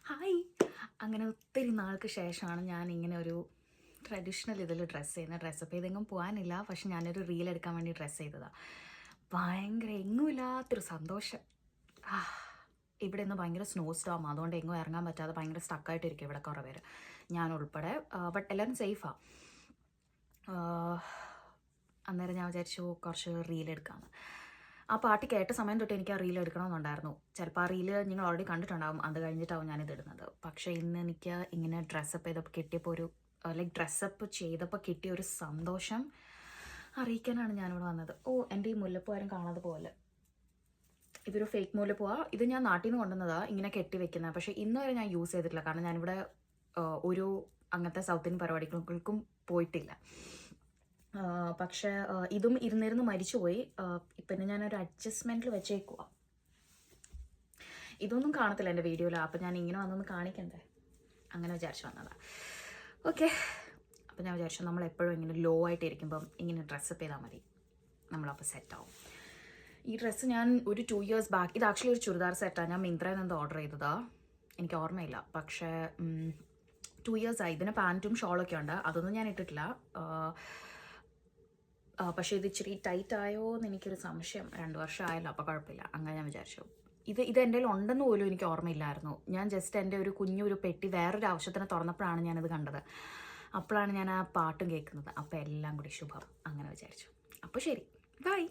Hi. അങ്ങനെ ഒത്തിരി നാൾക്ക് ശേഷമാണ് ഞാൻ ഇങ്ങനെ ഒരു ട്രഡീഷണൽ ഇതിൽ ഡ്രസ്സ് ചെയ്യുന്നത്. ഡ്രസ്സപ്പ് ചെയ്തെങ്കിലും പോകാനില്ല, പക്ഷെ ഞാനൊരു റീൽ എടുക്കാൻ വേണ്ടി ഡ്രസ്സ് ചെയ്തതാണ്. ഭയങ്കര എങ്ങുമില്ലാത്തൊരു സന്തോഷം. ഇവിടെ നിന്ന് ഭയങ്കര സ്നോ സ്റ്റോം, അതുകൊണ്ട് എങ്ങും ഇറങ്ങാൻ പറ്റാതെ ഭയങ്കര സ്റ്റക്കായിട്ടിരിക്കും ഇവിടെ കുറേ പേര്, ഞാൻ ഉൾപ്പെടെ. ബട്ട് എല്ലാവരും സേഫാണ്. അന്നേരം ഞാൻ വിചാരിച്ചു കുറച്ച് റീൽ എടുക്കാമെന്ന്. ആ പാട്ട് കേട്ട സമയം തൊട്ട് എനിക്ക് ആ റീൽ എടുക്കണമെന്നുണ്ടായിരുന്നു. ചിലപ്പോൾ ആ റീല് നിങ്ങൾ ഓൾറെഡി കണ്ടിട്ടുണ്ടാകും, അത് കഴിഞ്ഞിട്ടാവും ഞാനിത് ഇടുന്നത്. പക്ഷേ ഇന്ന് എനിക്ക് ഇങ്ങനെ ഡ്രസ്സപ്പ് ചെയ്തപ്പോൾ കിട്ടിയപ്പോൾ ഒരു ഡ്രസ്സപ്പ് ചെയ്തപ്പോൾ കിട്ടിയ ഒരു സന്തോഷം അറിയിക്കാനാണ് ഞാനിവിടെ വന്നത്. എൻ്റെ ഈ മുല്ലപ്പൂ ആരും കാണാതെ പോലെ, ഇതൊരു ഫേക്ക് മുല്ലപ്പൂവാണ്. ഇത് ഞാൻ നാട്ടിൽ നിന്ന് കൊണ്ടുവന്നതാണ്, ഇങ്ങനെ കെട്ടി വെക്കുന്നത്. പക്ഷേ ഇന്ന് വരെ ഞാൻ യൂസ് ചെയ്തിട്ടില്ല, കാരണം ഞാനിവിടെ ഒരു അങ്ങനത്തെ സൗത്ത് ഇന്ത്യൻ പരിപാടികൾക്കും പോയിട്ടില്ല. പക്ഷേ ഇതും ഇരുന്നിരുന്ന് മരിച്ചുപോയി. പിന്നെ ഞാനൊരു അഡ്ജസ്റ്റ്മെൻറ്റിൽ വെച്ചേക്കുക. ഇതൊന്നും കാണത്തില്ല എൻ്റെ വീഡിയോയിൽ, അപ്പം ഞാൻ ഇങ്ങനെ വന്നൊന്ന് കാണിക്കണ്ടേ, അങ്ങനെ വിചാരിച്ചു വന്നതാണ്. ഓക്കെ, അപ്പം ഞാൻ വിചാരിച്ചു നമ്മളെപ്പോഴും ഇങ്ങനെ ലോ ആയിട്ടിരിക്കുമ്പം ഇങ്ങനെ ഡ്രസ്സപ്പ് ചെയ്താൽ മതി, നമ്മളപ്പോൾ സെറ്റാവും. ഈ ഡ്രസ്സ് ഞാൻ ഒരു 2 years ബാക്ക്, ഇത് ആക്ച്വലി ഒരു ചുരിദാർ സെറ്റാണ്, ഞാൻ മിന്ത്രയിൽ നിന്ന് ഓർഡർ ചെയ്തതാണ്, എനിക്ക് ഓർമ്മയില്ല. പക്ഷേ 2 years ആയി. ഇതിന് പാൻറ്റും ഷോളൊക്കെ ഉണ്ട്, അതൊന്നും ഞാൻ ഇട്ടിട്ടില്ല. പക്ഷേ ഇത് ഇച്ചിരി ടൈറ്റ് ആയോ എന്ന് എനിക്കൊരു സംശയം. 2 വർഷം ആയല്ലോ, അപ്പോൾ കുഴപ്പമില്ല, അങ്ങനെ ഞാൻ വിചാരിച്ചു. ഇത് എൻ്റെ കയ്യിൽ ഉണ്ടെന്ന് പോലും എനിക്ക് ഓർമ്മയില്ലായിരുന്നു. ഞാൻ ജസ്റ്റ് എൻ്റെ ഒരു കുഞ്ഞൊരു പെട്ടി വേറൊരു ആവശ്യത്തിന് തുറന്നപ്പോഴാണ് ഞാനത് കണ്ടത്. അപ്പോഴാണ് ഞാൻ ആ പാട്ടും കേൾക്കുന്നത്. അപ്പോൾ എല്ലാം കൂടി ശുഭം, അങ്ങനെ വിചാരിച്ചു. അപ്പോൾ ശരി, ബൈ.